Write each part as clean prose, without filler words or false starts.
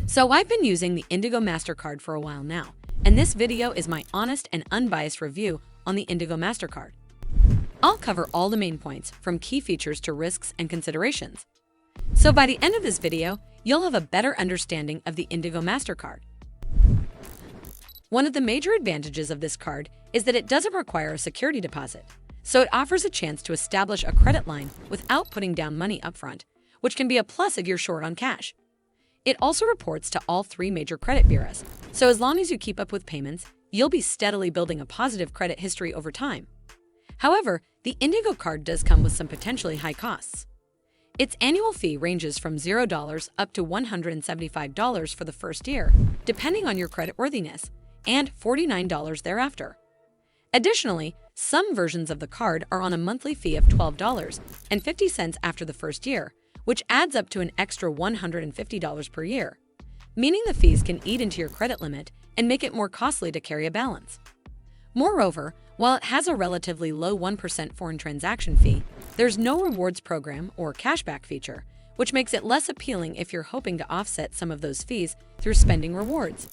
So I've been using the Indigo Mastercard for a while now, and this video is my honest and unbiased review on the Indigo Mastercard. I'll cover all the main points, from key features to risks and considerations. So by the end of this video, you'll have a better understanding of the Indigo Mastercard. One of the major advantages of this card is that it doesn't require a security deposit, so it offers a chance to establish a credit line without putting down money upfront, which can be a plus if you're short on cash. It also reports to all three major credit bureaus, so as long as you keep up with payments, you'll be steadily building a positive credit history over time. However, the Indigo card does come with some potentially high costs. Its annual fee ranges from $0 up to $175 for the first year, depending on your creditworthiness, and $49 thereafter. Additionally, some versions of the card are on a monthly fee of $12.50 after the first year, which adds up to an extra $150 per year, meaning the fees can eat into your credit limit and make it more costly to carry a balance. Moreover, while it has a relatively low 1% foreign transaction fee, there's no rewards program or cashback feature, which makes it less appealing if you're hoping to offset some of those fees through spending rewards.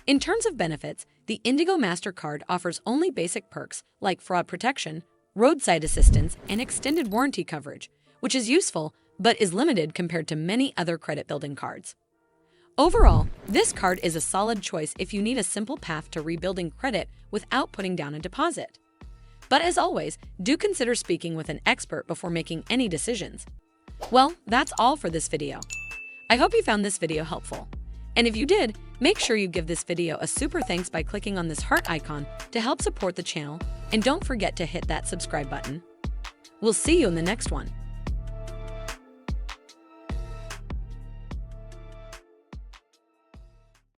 In terms of benefits, the Indigo Mastercard offers only basic perks like fraud protection, roadside assistance, and extended warranty coverage, which is useful but is limited compared to many other credit-building cards. Overall, this card is a solid choice if you need a simple path to rebuilding credit without putting down a deposit. But as always, do consider speaking with an expert before making any decisions. Well, that's all for this video. I hope you found this video helpful. And if you did, make sure you give this video a super thanks by clicking on this heart icon to help support the channel, and don't forget to hit that subscribe button. We'll see you in the next one.